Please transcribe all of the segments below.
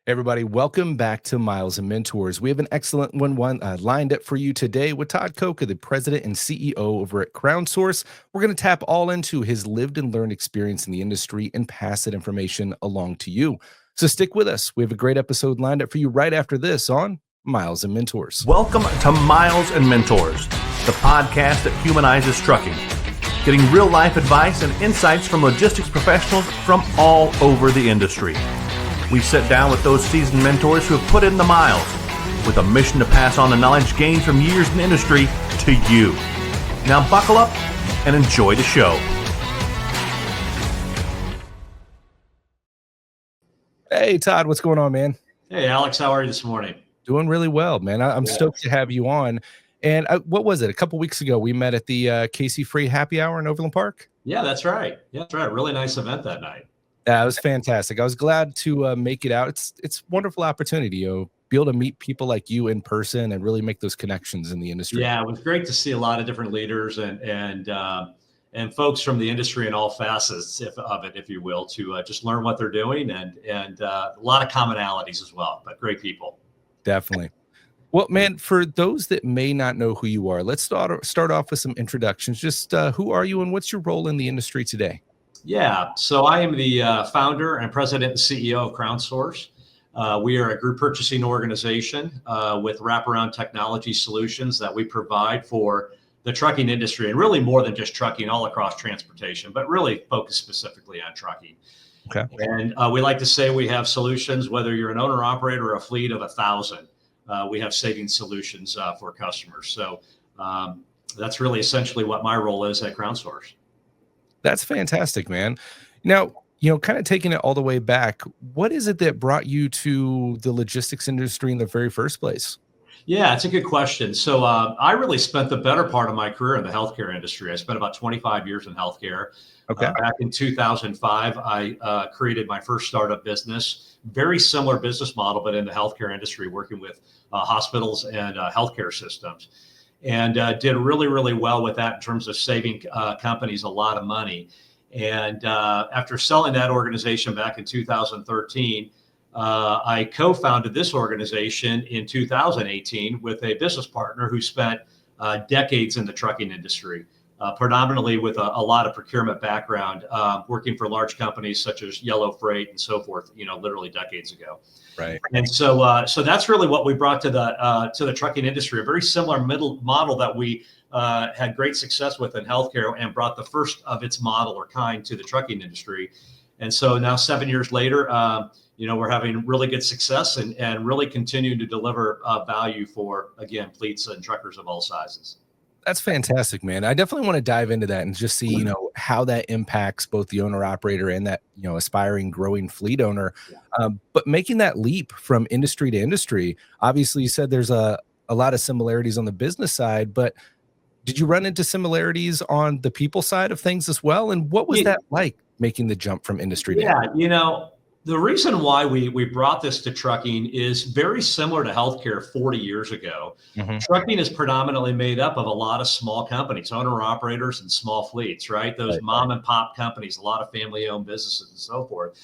Everybody, welcome back to Miles and Mentors. We have an excellent one lined up for you today with Todd Koca, the president and CEO over at CrownSource. We're going to tap all into his lived and learned experience in the industry and pass that information along to you. So stick with us. We have a great episode lined up for you right after this on Miles and Mentors. Welcome to Miles and Mentors, the podcast that humanizes trucking, getting real life advice and insights from logistics professionals from all over the industry. We sit down with those seasoned mentors who have put in the miles with a mission to pass on the knowledge gained from years in the industry to you. Now buckle up and enjoy the show. Hey, Todd, what's going on, man? Hey, Alex, how are you this morning? Doing really well, man. I'm stoked to have you on. And what was it? A couple weeks ago, we met at the Casey Free Happy Hour in Overland Park. Yeah, that's right. Really nice event that night. Yeah, it was fantastic. I was glad to make it out. It's a wonderful opportunity, be able to meet people like you in person and really make those connections in the industry. Yeah, it was great to see a lot of different leaders and folks from the industry in all facets of it, if you will, to just learn what they're doing and a lot of commonalities as well. But great people. Definitely. Well, man, for those that may not know who you are, let's start off with some introductions. Just who are you and what's your role in the industry today? Yeah, so I am the founder and president and CEO of CrownSource. We are a group purchasing organization with wraparound technology solutions that we provide for the trucking industry, and really more than just trucking, all across transportation, but really focused specifically on trucking. Okay. And we like to say we have solutions, whether you're an owner operator or a fleet of 1,000, we have saving solutions for customers. So that's really essentially what my role is at CrownSource. That's fantastic, man. Now, kind of taking it all the way back, what is it that brought you to the logistics industry in the very first place? Yeah, it's a good question. So I really spent the better part of my career in the healthcare industry. I spent about 25 years in healthcare. Okay. Back in 2005, I created my first startup business, very similar business model, but in the healthcare industry, working with hospitals and healthcare systems. And did really, really well with that in terms of saving companies a lot of money. And after selling that organization back in 2013, I co-founded this organization in 2018 with a business partner who spent decades in the trucking industry, predominantly with a lot of procurement background, working for large companies such as Yellow Freight and so forth, literally decades ago. Right. And so that's really what we brought to the trucking industry, a very similar middle model that we had great success with in healthcare, and brought the first of its model or kind to the trucking industry. And so now 7 years later, we're having really good success and really continuing to deliver value for, again, fleets and truckers of all sizes. That's fantastic, man. I definitely want to dive into that and just see, how that impacts both the owner operator and that, aspiring growing fleet owner. But making that leap from industry to industry, obviously you said there's a lot of similarities on the business side, but did you run into similarities on the people side of things as well? And what was that like, making the jump from industry to industry? The reason why we brought this to trucking is very similar to healthcare 40 years ago. Mm-hmm. Trucking is predominantly made up of a lot of small companies, owner operators and small fleets, right? Those mom and pop companies, a lot of family owned businesses and so forth.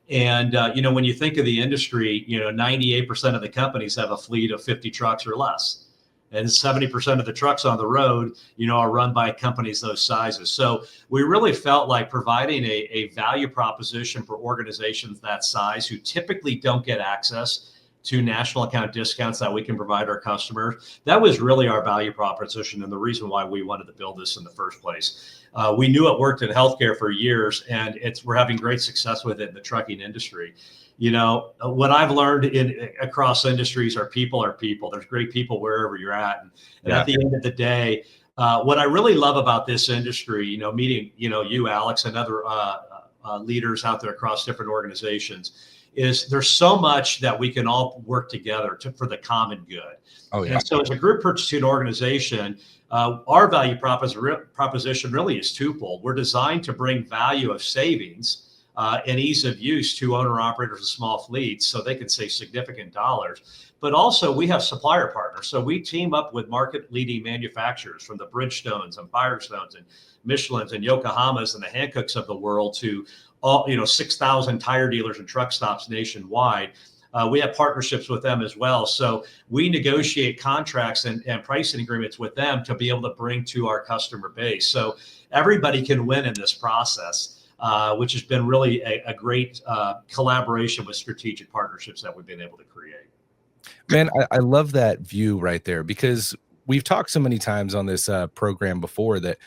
And, when you think of the industry, 98% of the companies have a fleet of 50 trucks or less. And 70% of the trucks on the road, are run by companies those sizes. So we really felt like providing a value proposition for organizations that size who typically don't get access to national account discounts that we can provide our customers. That was really our value proposition and the reason why we wanted to build this in the first place. We knew it worked in healthcare for years, and we're having great success with it in the trucking industry. What I've learned across industries are people. There's great people wherever you're at. And at the end of the day, what I really love about this industry, meeting, you, Alex, and other leaders out there across different organizations, is there's so much that we can all work together for the common good. Oh, yeah. And so as a group purchasing organization, our value proposition really is twofold. We're designed to bring value of savings and ease of use to owner operators of small fleets so they can save significant dollars. But also we have supplier partners. So we team up with market leading manufacturers from the Bridgestones and Firestones and Michelins and Yokohamas and the Hancooks of the world to all, 6,000 tire dealers and truck stops nationwide. we have partnerships with them as well. So we negotiate contracts and pricing agreements with them to be able to bring to our customer base. So everybody can win in this process, which has been really a great collaboration with strategic partnerships that we've been able to create. Man, I love that view right there, because we've talked so many times on this program before that,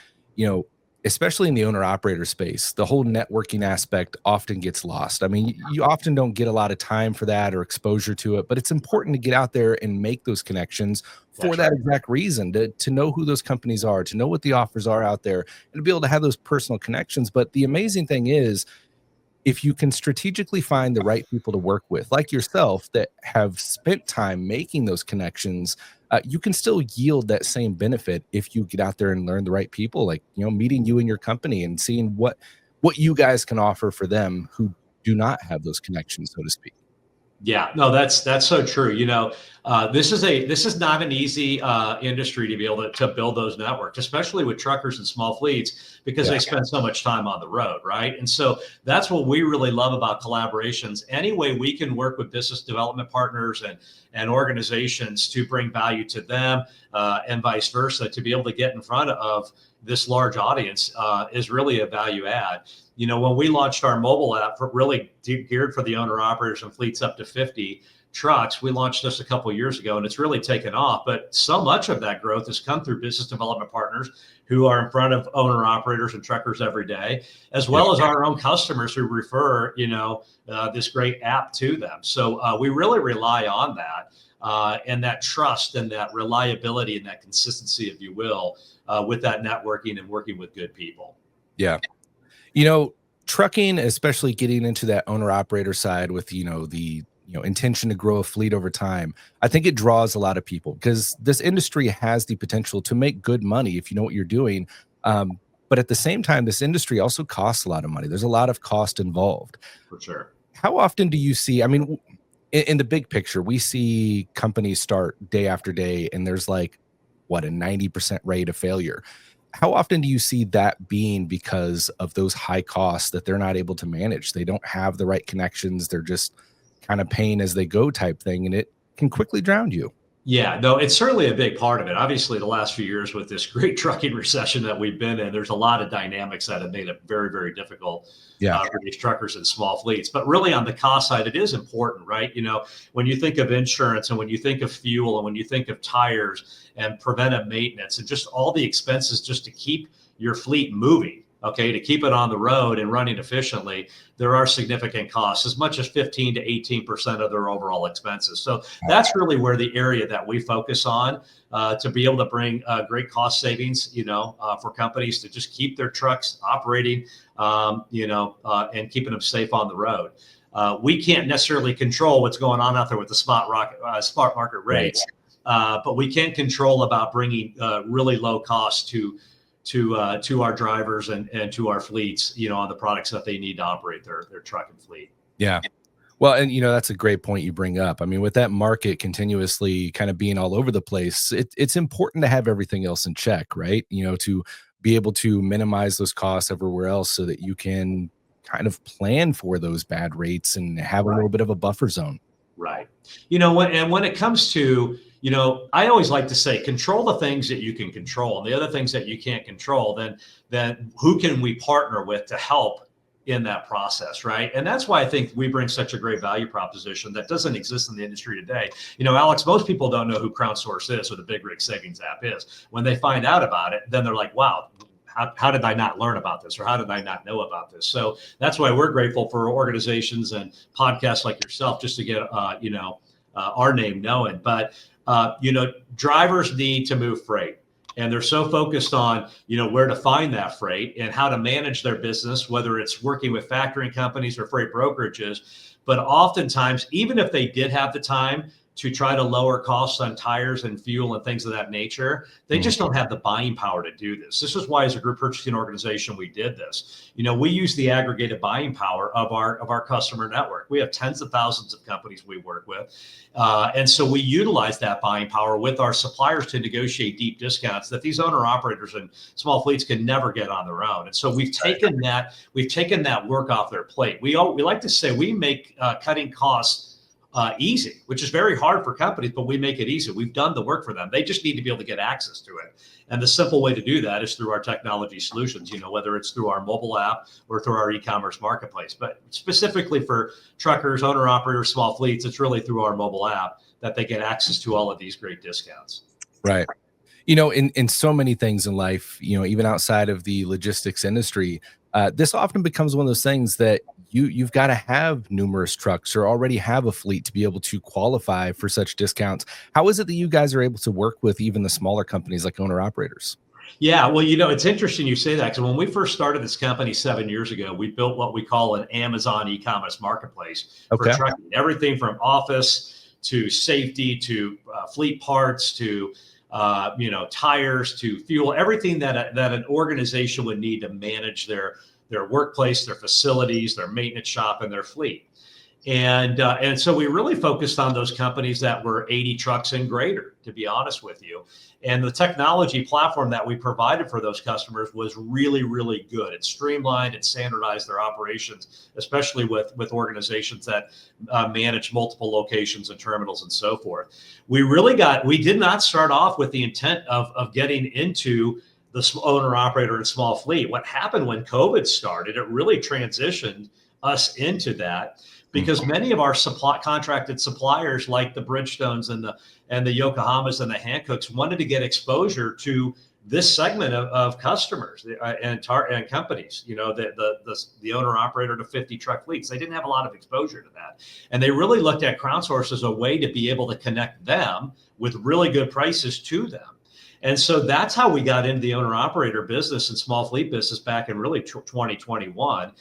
especially in the owner operator space, the whole networking aspect often gets lost. I mean, you often don't get a lot of time for that or exposure to it, but it's important to get out there and make those connections for that exact reason, to know who those companies are, to know what the offers are out there, and to be able to have those personal connections. But the amazing thing is, if you can strategically find the right people to work with, like yourself, that have spent time making those connections, you can still yield that same benefit if you get out there and learn the right people, like, meeting you and your company and seeing what you guys can offer for them who do not have those connections, so to speak. Yeah, no, that's so true. This is not an easy industry to be able to build those networks, especially with truckers and small fleets, because they spend so much time on the road, right? And so that's what we really love about collaborations. Any way we can work with business development partners and organizations to bring value to them, and vice versa, to be able to get in front of this large audience is really a value add. When we launched our mobile app, really geared for the owner operators and fleets up to 50 trucks, we launched this a couple of years ago, and it's really taken off. But so much of that growth has come through business development partners who are in front of owner operators and truckers every day, as well as our own customers who refer, this great app to them. So we really rely on that, and that trust and that reliability and that consistency, if you will, with that networking and working with good people. Yeah. Trucking, especially getting into that owner operator side with, the intention to grow a fleet over time, I think it draws a lot of people, because this industry has the potential to make good money if you know what you're doing. But at the same time, this industry also costs a lot of money. There's a lot of cost involved. For sure. How often do you see, I mean, in the big picture, we see companies start day after day, and there's like, a 90% rate of failure. How often do you see that being because of those high costs that they're not able to manage? They don't have the right connections. They're just kind of paying as they go type thing, and it can quickly drown you. Yeah, no, it's certainly a big part of it. Obviously, the last few years with this great trucking recession that we've been in, there's a lot of dynamics that have made it very, very difficult for these truckers and small fleets. But really on the cost side, it is important, right? When you think of insurance and when you think of fuel and when you think of tires and preventive maintenance and just all the expenses just to keep your fleet moving, to keep it on the road and running efficiently, there are significant costs, as much as 15 to 18% of their overall expenses. So that's really where the area that we focus on, to be able to bring great cost savings, for companies to just keep their trucks operating, and keeping them safe on the road. We can't necessarily control what's going on out there with the spot market rates, but we can control about bringing really low costs to our drivers and to our fleets, on the products that they need to operate their truck and fleet. Yeah. Well, and that's a great point you bring up. I mean, with that market continuously kind of being all over the place, it's important to have everything else in check, right? To be able to minimize those costs everywhere else so that you can kind of plan for those bad rates and have a little bit of a buffer zone. Right. When it comes to, I always like to say, control the things that you can control, and the other things that you can't control, then who can we partner with to help in that process, right? And that's why I think we bring such a great value proposition that doesn't exist in the industry today. Alex, most people don't know who CrownSource is or the Big Rig Savings app is. When they find out about it, then they're like, wow, how did I not learn about this, or how did I not know about this? So that's why we're grateful for organizations and podcasts like yourself, just to get our name known. But drivers need to move freight, and they're so focused on where to find that freight and how to manage their business, whether it's working with factoring companies or freight brokerages. But oftentimes, even if they did have the time to try to lower costs on tires and fuel and things of that nature, they just don't have the buying power to do this. This is why, as a group purchasing organization, we did this. We use the aggregated buying power of our customer network. We have tens of thousands of companies we work with. And so we utilize that buying power with our suppliers to negotiate deep discounts that these owner operators and small fleets can never get on their own. And so we've taken that work off their plate. We like to say we make cutting costs easy, which is very hard for companies, but we make it easy. We've done the work for them. They just need to be able to get access to it. And the simple way to do that is through our technology solutions, whether it's through our mobile app or through our e-commerce marketplace. But specifically for truckers, owner operators, small fleets, it's really through our mobile app that they get access to all of these great discounts. Right. In so many things in life, even outside of the logistics industry, this often becomes one of those things that you've got to have numerous trucks or already have a fleet to be able to qualify for such discounts. How is it that you guys are able to work with even the smaller companies like owner operators? Yeah, well, it's interesting you say that, because when we first started this company 7 years ago, we built what we call an Amazon e-commerce marketplace for trucking. Everything from office to safety to fleet parts to tires to fuel, everything that an organization would need to manage their workplace, their facilities, their maintenance shop, and their fleet. And so we really focused on those companies that were 80 trucks and greater, to be honest with you. And the technology platform that we provided for those customers was really, really good. It streamlined and standardized their operations, especially with organizations that manage multiple locations and terminals and so forth. We did not start off with the intent of getting into the owner operator and small fleet. What happened when COVID started, it really transitioned us into that, because many of our contracted suppliers, like the Bridgestones and the Yokohamas and the Hancooks, wanted to get exposure to this segment of customers and companies, the owner operator to 50 truck fleets. They didn't have a lot of exposure to that. And they really looked at CrownSource as a way to be able to connect them with really good prices to them. And so that's how we got into the owner operator business and small fleet business back in really 2021,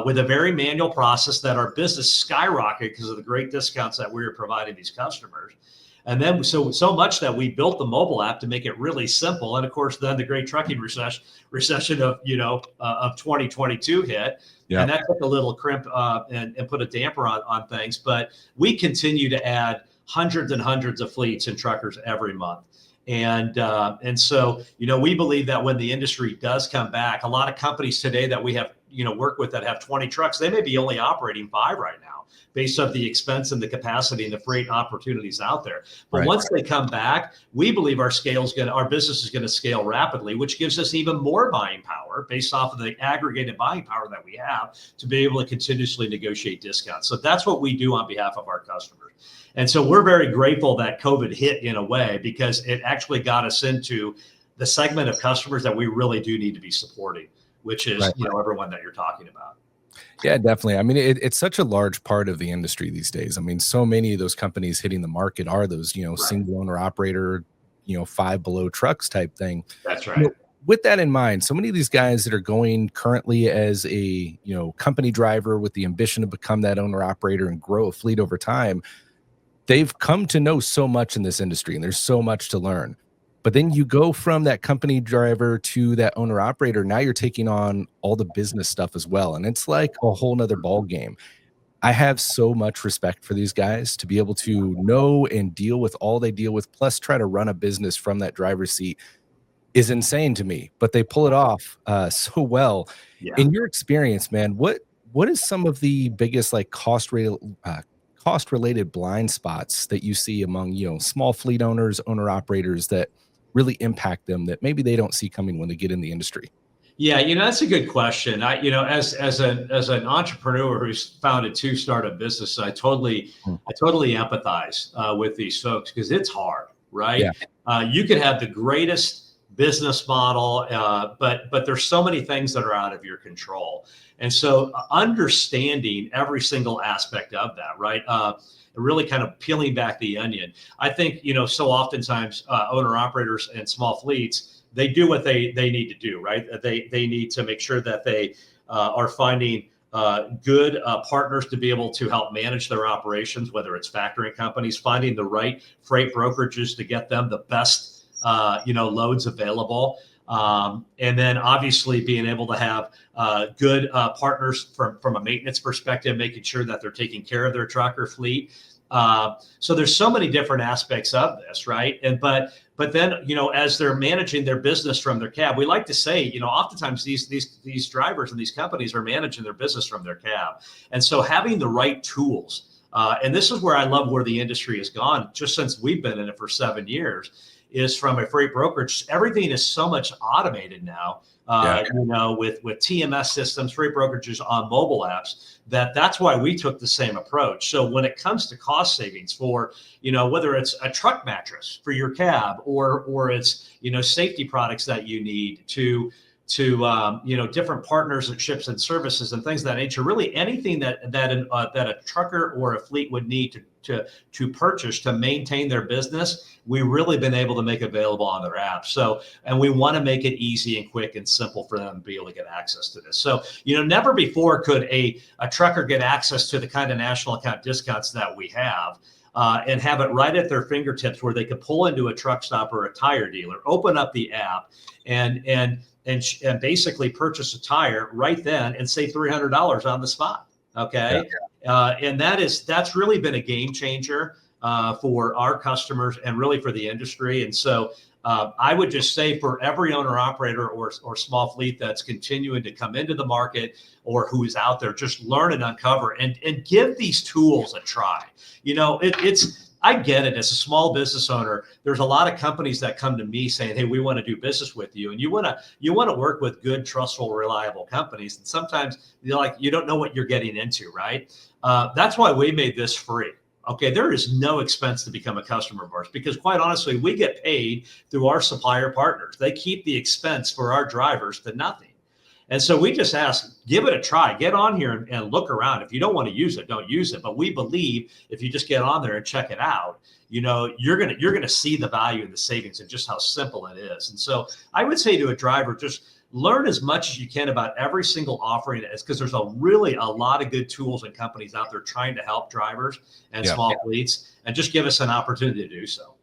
with a very manual process that our business skyrocketed because of the great discounts that we were providing these customers. And then so much that we built the mobile app to make it really simple. And of course, then the great trucking recession of 2022 hit. Yeah. And that took a little crimp and put a damper on things. But we continue to add hundreds and hundreds of fleets and truckers every month. And so, we believe that when the industry does come back, a lot of companies today that we have, work with that have 20 trucks, they may be only operating 5 right now based on the expense and the capacity and the freight opportunities out there. But once they come back, we believe our business is going to scale rapidly, which gives us even more buying power based off of the aggregated buying power that we have to be able to continuously negotiate discounts. So that's what we do on behalf of our customers. And so we're very grateful that COVID hit in a way, because it actually got us into the segment of customers that we really do need to be supporting, which is, everyone that you're talking about. Yeah, definitely. I mean, it's such a large part of the industry these days. I mean, so many of those companies hitting the market are those, single owner operator, 5 below trucks type thing. That's right. With that in mind, so many of these guys that are going currently as a, company driver with the ambition to become that owner operator and grow a fleet over time, they've come to know so much in this industry and there's so much to learn. But then you go from that company driver to that owner operator. Now you're taking on all the business stuff as well. And it's like a whole nother ball game. I have so much respect for these guys to be able to know and deal with all they deal with, plus try to run a business from that driver's seat is insane to me, but they pull it off so well. Yeah. In your experience, man, what is some of the biggest cost-related blind spots that you see among, small fleet owners, owner operators that really impact them that maybe they don't see coming when they get in the industry? Yeah, that's a good question. As an entrepreneur who's founded 2 startup businesses, I totally empathize with these folks, because it's hard, right? Yeah. You could have the greatest business model, but there's so many things that are out of your control. And so understanding every single aspect of that, right? Really kind of peeling back the onion. I think, so oftentimes owner operators and small fleets, they do what they need to do, right? They need to make sure that they are finding good partners to be able to help manage their operations, whether it's factoring companies, finding the right freight brokerages to get them the best loads available. And then obviously being able to have good partners from a maintenance perspective, making sure that they're taking care of their trucker fleet. So there's so many different aspects of this, right? But then, as they're managing their business from their cab, we like to say, oftentimes these drivers and these companies are managing their business from their cab. And so having the right tools And this is where I love where the industry has gone just since we've been in it for 7 years, is from a freight brokerage. Everything is so much automated now, with TMS systems, freight brokerages on mobile apps, that's why we took the same approach. So when it comes to cost savings for, whether it's a truck mattress for your cab or it's, safety products that you need to different partners and ships and services and things of that nature, really anything that a trucker or a fleet would need to purchase to maintain their business, we've really been able to make available on their app. So, and we want to make it easy and quick and simple for them to be able to get access to this. So, never before could a trucker get access to the kind of national account discounts that we have. And have it right at their fingertips, where they could pull into a truck stop or a tire dealer, open up the app, and basically purchase a tire right then and save $300 on the spot. Okay. And that's really been a game changer for our customers and really for the industry. And so I would just say, for every owner operator or small fleet that's continuing to come into the market or who is out there, just learn and uncover and give these tools a try. I get it. As a small business owner, there's a lot of companies that come to me saying, "Hey, we want to do business with you," and you want to work with good, trustful, reliable companies. And sometimes you don't know what you're getting into, right? That's why we made this free. Okay, there is no expense to become a customer of ours, because quite honestly, we get paid through our supplier partners. They keep the expense for our drivers to nothing. And so we just ask, give it a try, get on here and look around. If you don't want to use it, don't use it. But we believe if you just get on there and check it out, you're gonna see the value and the savings and just how simple it is. And so I would say to a driver, just learn as much as you can about every single offering, because there's a lot of good tools and companies out there trying to help drivers and small fleets, and just give us an opportunity to do so.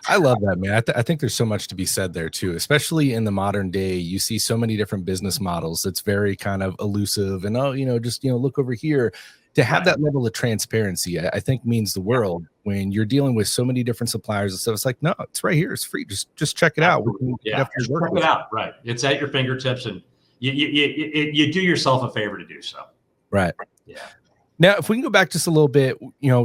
I love that, man. I think there's so much to be said there too, especially in the modern day. You see so many different business models that's very kind of elusive and, look over here. To have that level of transparency, I think means the world when you're dealing with so many different suppliers and stuff. It's like, no, it's right here. It's free. Just check it out. Check it out. Right. It's at your fingertips, and you do yourself a favor to do so. Right. Yeah. Now, if we can go back just a little bit,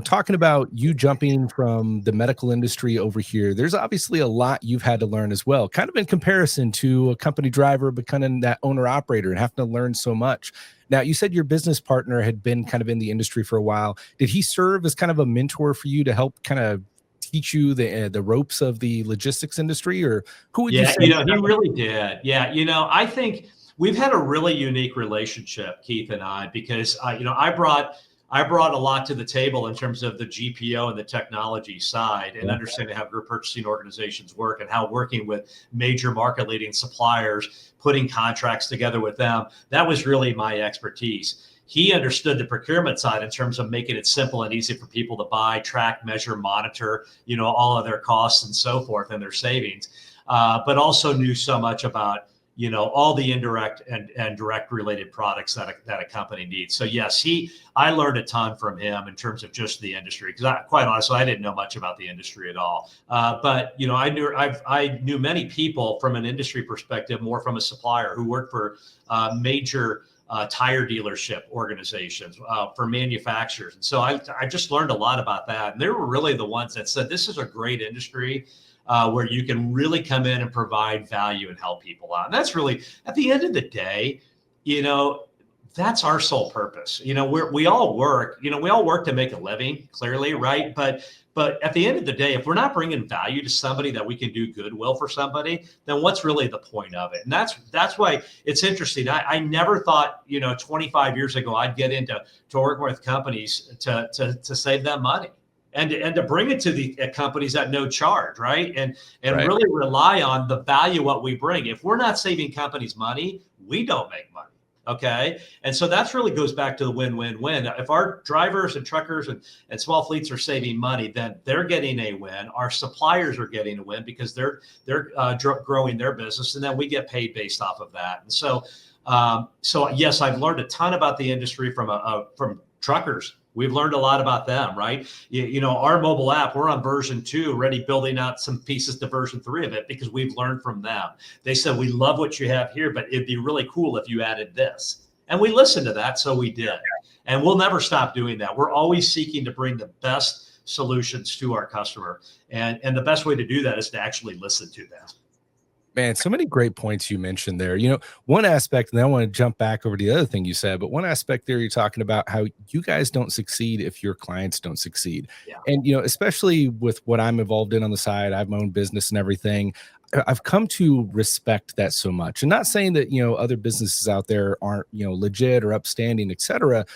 talking about you jumping from the medical industry over here, there's obviously a lot you've had to learn as well, kind of in comparison to a company driver, but kind of that owner operator and having to learn so much. Now, you said your business partner had been kind of in the industry for a while. Did he serve as kind of a mentor for you to help kind of teach you the ropes of the logistics industry, or who would you say? He really did. Yeah. I think we've had a really unique relationship, Keith and I, because I brought a lot to the table in terms of the GPO and the technology side, and understanding how group purchasing organizations work and how working with major market leading suppliers, putting contracts together with them. That was really my expertise. He understood the procurement side in terms of making it simple and easy for people to buy, track, measure, monitor, all of their costs and so forth and their savings, but also knew so much about all the indirect and direct related products that a company needs. So yes, I learned a ton from him in terms of just the industry, because quite honestly, I didn't know much about the industry at all. But I knew many people from an industry perspective, more from a supplier, who worked for major tire dealership organizations, for manufacturers. And so I just learned a lot about that. And they were really the ones that said, this is a great industry where you can really come in and provide value and help people out. And that's really, at the end of the day, that's our sole purpose. We all work to make a living, clearly, right? But at the end of the day, if we're not bringing value to somebody, that we can do goodwill for somebody, then what's really the point of it? And that's why it's interesting. I never thought, 25 years ago, I'd get into working with companies to save them money. And to bring it to the companies at no charge, right? And really rely on the value what we bring. If we're not saving companies money, we don't make money. Okay. And so that's really goes back to the win-win-win. If our drivers and truckers and small fleets are saving money, then they're getting a win. Our suppliers are getting a win because they're growing their business, and then we get paid based off of that. And so yes, I've learned a ton about the industry from truckers. We've learned a lot about them, right? Our mobile app, we're on version 2, already building out some pieces to version 3 of it, because we've learned from them. They said, we love what you have here, but it'd be really cool if you added this. And we listened to that, so we did. And we'll never stop doing that. We're always seeking to bring the best solutions to our customer. And the best way to do that is to actually listen to them. Man, so many great points you mentioned there. One aspect, and I want to jump back over to the other thing you said, but one aspect there, you're talking about how you guys don't succeed if your clients don't succeed. Yeah. And, especially with what I'm involved in on the side, I have my own business and everything. I've come to respect that so much. And not saying that, other businesses out there aren't, legit or upstanding, et cetera.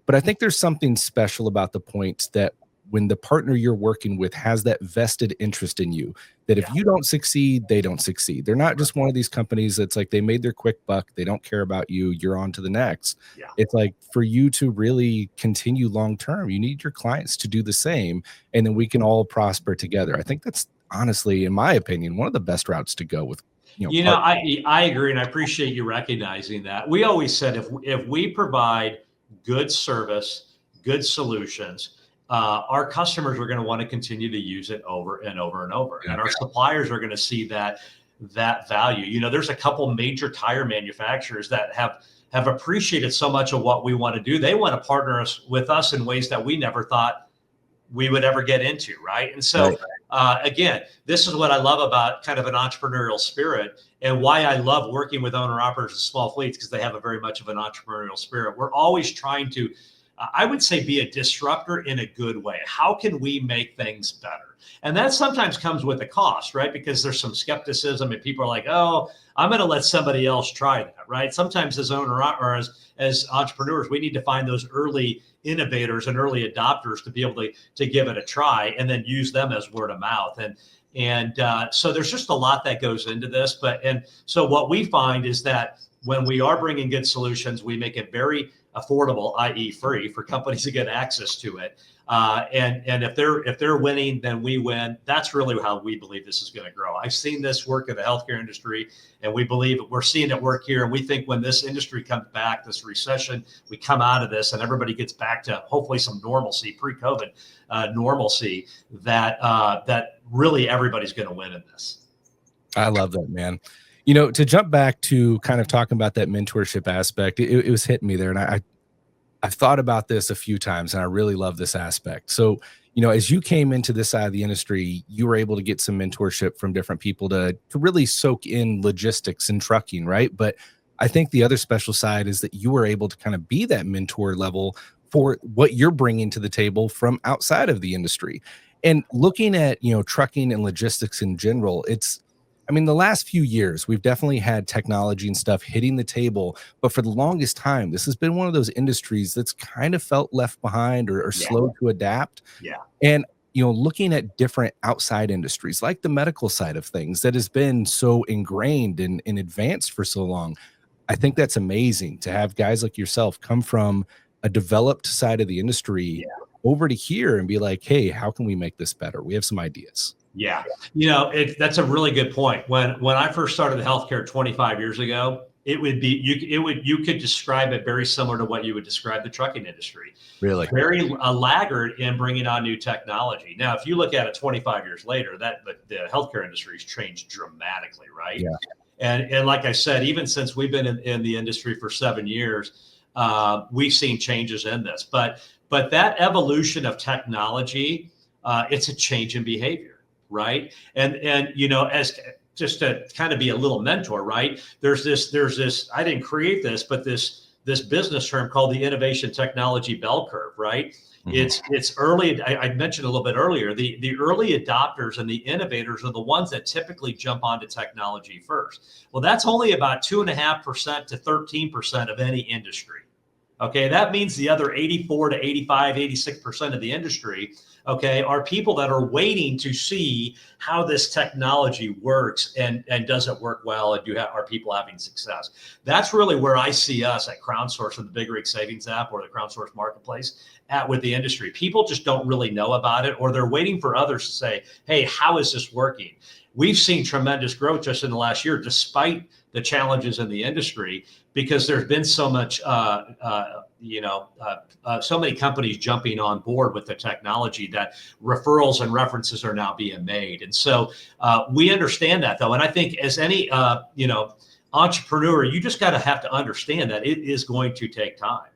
But I think there's something special about the point that when the partner you're working with has that vested interest in you, that if you don't succeed, they don't succeed. They're not just one of these companies that's like they made their quick buck. They don't care about you. You're on to the next. Yeah. It's like for you to really continue long term, you need your clients to do the same. And then we can all prosper together. I think that's honestly, in my opinion, one of the best routes to go with. I agree. And I appreciate you recognizing that. We always said if we provide good service, good solutions, our customers are going to want to continue to use it over and over and over. And our suppliers are going to see that value. There's a couple major tire manufacturers that have appreciated so much of what we want to do. They want to partner with us in ways that we never thought we would ever get into. Right. And so, again, this is what I love about kind of an entrepreneurial spirit and why I love working with owner operators of small fleets, because they have a very much of an entrepreneurial spirit. We're always trying to, I would say, be a disruptor in a good way. How can we make things better? And that sometimes comes with a cost, right? Because there's some skepticism and people are like, oh, I'm going to let somebody else try that, right? Sometimes as owner or as entrepreneurs, we need to find those early innovators and early adopters to be able to give it a try and then use them as word of mouth. And so there's just a lot that goes into this. And so what we find is that when we are bringing good solutions, we make it very affordable, i.e. free, for companies to get access to it. And if they're winning, then we win. That's really how we believe this is going to grow. I've seen this work in the healthcare industry, and we believe we're seeing it work here. And we think when this industry comes back, this recession, we come out of this and everybody gets back to hopefully some normalcy, pre-COVID normalcy, that really everybody's going to win in this. I love that, man. To jump back to kind of talking about that mentorship aspect, it was hitting me there. And I've thought about this a few times, and I really love this aspect. So, as you came into this side of the industry, you were able to get some mentorship from different people to really soak in logistics and trucking, right? But I think the other special side is that you were able to kind of be that mentor level for what you're bringing to the table from outside of the industry. And looking at, trucking and logistics in general, the last few years, we've definitely had technology and stuff hitting the table, but for the longest time, this has been one of those industries that's kind of felt left behind or slow to adapt. Yeah. And, looking at different outside industries, like the medical side of things that has been so ingrained and advanced for so long, I think that's amazing to have guys like yourself come from a developed side of the industry over to here and be like, hey, how can we make this better? We have some ideas. Yeah. That's a really good point. When I first started the healthcare 25 years ago, you could describe it very similar to what you would describe the trucking industry. Really? Very laggard in bringing on new technology. Now, if you look at it 25 years later, the healthcare industry has changed dramatically, right? Yeah. And like I said, even since we've been in the industry for 7 years, we've seen changes in this. But that evolution of technology, it's a change in behavior. Right. And as just to kind of be a little mentor, right. There's this, I didn't create this, but this business term called the innovation technology bell curve, right. Mm-hmm. It's early. I mentioned a little bit earlier, the early adopters and the innovators are the ones that typically jump onto technology first. Well, that's only about 2.5% to 13% of any industry. Okay. That means the other 84 to 85, 86% of the industry, okay, are people that are waiting to see how this technology works and does it work well, and are people having success? That's really where I see us at CrownSource and the Big Rig Savings app or the CrownSource Marketplace with the industry. People just don't really know about it, or they're waiting for others to say, hey, how is this working? We've seen tremendous growth just in the last year, despite the challenges in the industry, because there's been so much, so many companies jumping on board with the technology that referrals and references are now being made. And so we understand that, though. And I think as any, entrepreneur, you just have to understand that it is going to take time.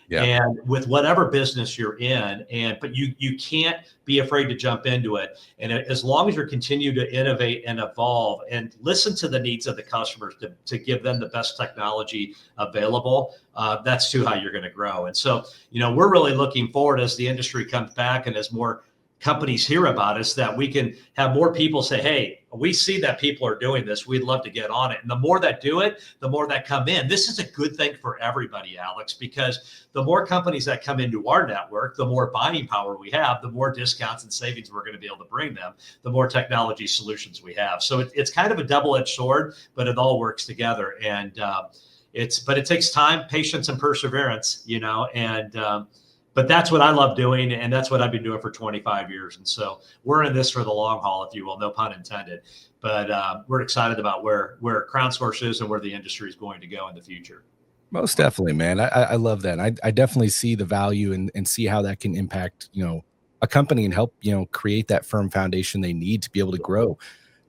Yeah. and with whatever business you're in, but you can't be afraid to jump into it. And as long as you continue to innovate and evolve and listen to the needs of the customers to give them the best technology available, that's too how you're going to grow. And so, we're really looking forward as the industry comes back and as more companies hear about us, that we can have more people say, hey, we see that people are doing this. We'd love to get on it. And the more that do it, the more that come in. This is a good thing for everybody, Alex, because the more companies that come into our network, the more buying power we have, the more discounts and savings we're going to be able to bring them, the more technology solutions we have. So it's kind of a double-edged sword, but it all works together. And but it takes time, patience, and perseverance, but that's what I love doing, and that's what I've been doing for 25 years. And so we're in this for the long haul, if you will, no pun intended. But we're excited about where CrownSource is and where the industry is going to go in the future. Most definitely, man. I love that. I definitely see the value and see how that can impact, a company and help, create that firm foundation they need to be able to grow.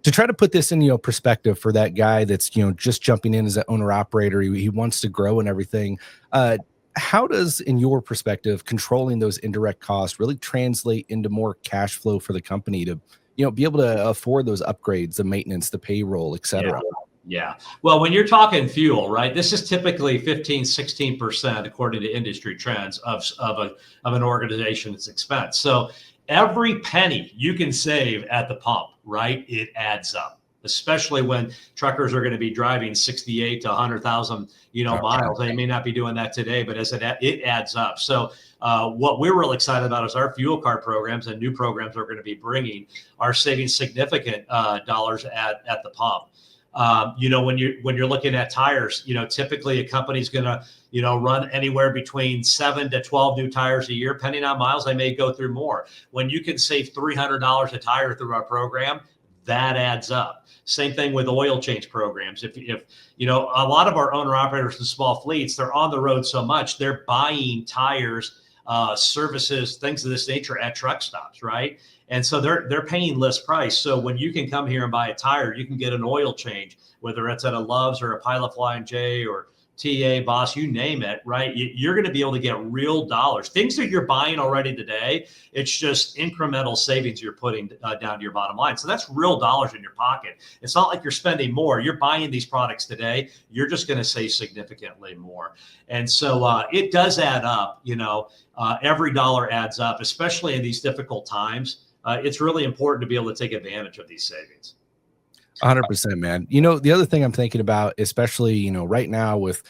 To try to put this in, perspective for that guy that's, just jumping in as an owner operator, he wants to grow and everything. How does, in your perspective, controlling those indirect costs really translate into more cash flow for the company to, be able to afford those upgrades, the maintenance, the payroll, et cetera? Yeah. Well, when you're talking fuel, right, this is typically 15, 16%, according to industry trends, of an organization's expense. So every penny you can save at the pump, right, it adds up, especially when truckers are going to be driving 68 to 100,000, miles. They may not be doing that today, but as it adds up. So what we're really excited about is our fuel card programs and new programs we're going to be bringing are saving significant dollars at the pump. When you're looking at tires, typically a company's going to, run anywhere between 7 to 12 new tires a year, depending on miles. They may go through more. When you can save $300 a tire through our program, that adds up. Same thing with oil change programs. If a lot of our owner operators and small fleets, they're on the road so much, they're buying tires, services, things of this nature at truck stops, right? And so they're paying list price. So when you can come here and buy a tire, you can get an oil change, whether it's at a Love's or a Pilot Flying J or TA, Boss, you name it, right? You're going to be able to get real dollars, things that you're buying already today. It's just incremental savings you're putting down to your bottom line. So that's real dollars in your pocket. It's not like you're spending more. You're buying these products today. You're just going to save significantly more. And so it does add up. Every dollar adds up, especially in these difficult times. It's really important to be able to take advantage of these savings. 100%, man. The other thing I'm thinking about, especially, right now with,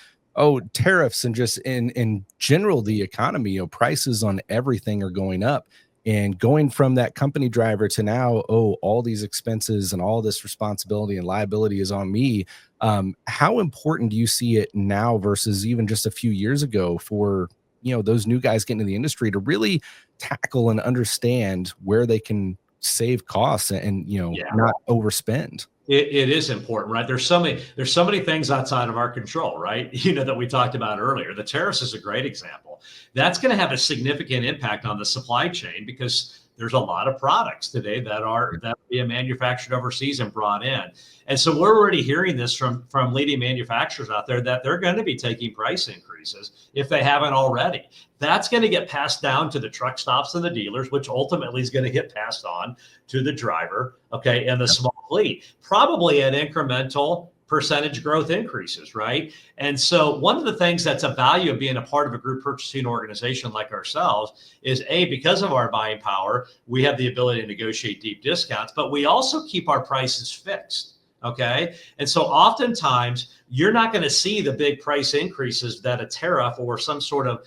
tariffs and just in general, the economy, prices on everything are going up, and going from that company driver to now, all these expenses and all this responsibility and liability is on me. How important do you see it now versus even just a few years ago for, those new guys getting into the industry to really tackle and understand where they can save costs and, not overspend? It is important, right? There's so many things outside of our control, right? That we talked about earlier. The tariffs is a great example. That's going to have a significant impact on the supply chain because there's a lot of products today that are being manufactured overseas and brought in. And so we're already hearing this from leading manufacturers out there that they're going to be taking price increases if they haven't already. That's going to get passed down to the truck stops and the dealers, which ultimately is going to get passed on to the driver, okay, and the small fleet, probably at incremental percentage growth increases, right? And so one of the things that's a value of being a part of a group purchasing organization like ourselves is because of our buying power, we have the ability to negotiate deep discounts, but we also keep our prices fixed. Okay. And so oftentimes you're not going to see the big price increases that a tariff or some sort of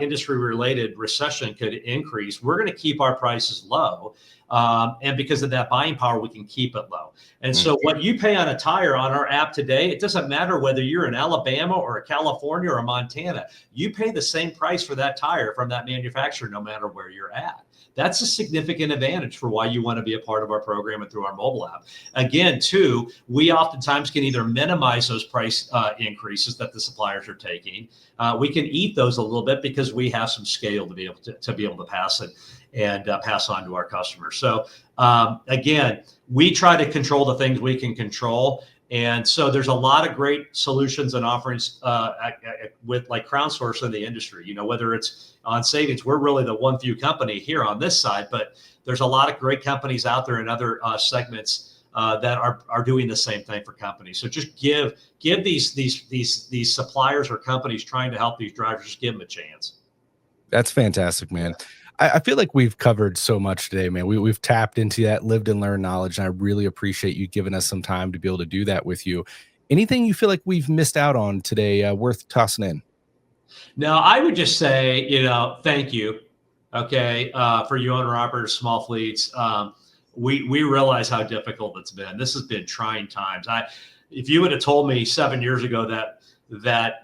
industry related recession could increase. We're going to keep our prices low. And because of that buying power, we can keep it low. And so what you pay on a tire on our app today, it doesn't matter whether you're in Alabama or a California or Montana, you pay the same price for that tire from that manufacturer, no matter where you're at. That's a significant advantage for why you want to be a part of our program and through our mobile app. Again, too, we oftentimes can either minimize those price increases that the suppliers are taking. We can eat those a little bit because we have some scale to be able to pass it and pass on to our customers. So again, we try to control the things we can control. And so there's a lot of great solutions and offerings with like CrownSource in the industry. You know, whether it's on savings, we're really the one few company here on this side, but there's a lot of great companies out there in other segments that are doing the same thing for companies. So just give these suppliers or companies trying to help these drivers, just give them a chance. That's fantastic, man. I feel like we've covered so much today, man. We've tapped into that lived and learned knowledge, and I really appreciate you giving us some time to be able to do that with you. Anything you feel like we've missed out on today worth tossing in? Now, I would just say, you know, thank you, okay, for you owner operators, small fleets. We realize how difficult it's been. This has been trying times. If you would have told me 7 years ago that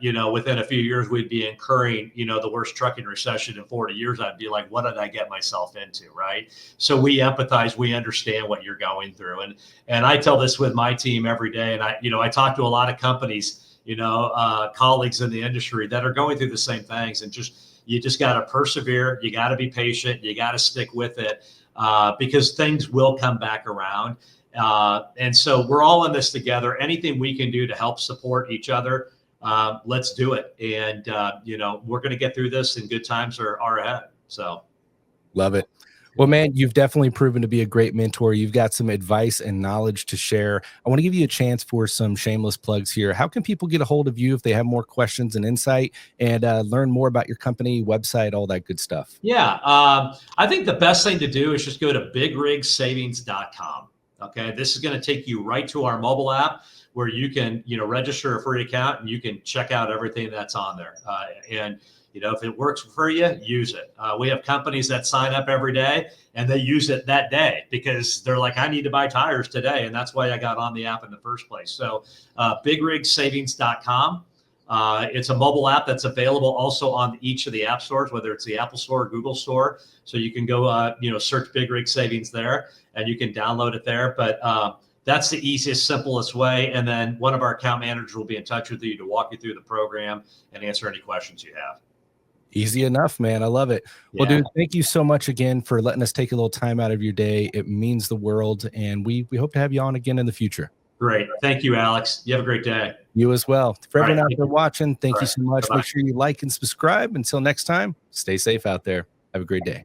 you know within a few years we'd be incurring the worst trucking recession in 40 years, I'd be like, what did I get myself into, right? So we empathize, we understand what you're going through, and I tell this with my team every day, and I talk to a lot of companies, colleagues in the industry that are going through the same things, and you just got to persevere, you got to be patient, you got to stick with it, because things will come back around. And so we're all in this together. Anything we can do to help support each other, let's do it. And, we're going to get through this, and good times are ahead. So Love it. Well, man, you've definitely proven to be a great mentor. You've got some advice and knowledge to share. I want to give you a chance for some shameless plugs here. How can people get a hold of you if they have more questions and insight, and learn more about your company, website, all that good stuff? Yeah, I think the best thing to do is just go to bigrigsavings.com. Okay, this is going to take you right to our mobile app where you can, register a free account and you can check out everything that's on there. And if it works for you, use it. We have companies that sign up every day and they use it that day because they're like, I need to buy tires today, and that's why I got on the app in the first place. So, bigrigsavings.com. It's a mobile app that's available also on each of the app stores, whether it's the Apple Store or Google Store. So you can go, search Big Rig Savings there, and you can download it there. But that's the easiest, simplest way. And then one of our account managers will be in touch with you to walk you through the program and answer any questions you have. Easy enough, man. I love it. Yeah. Well, dude, thank you so much again for letting us take a little time out of your day. It means the world, and we hope to have you on again in the future. Great. Thank you, Alex. You have a great day. You as well. For everyone out there watching, thank All you right. so much. Bye-bye. Make sure you like and subscribe. Until next time, stay safe out there. Have a great day.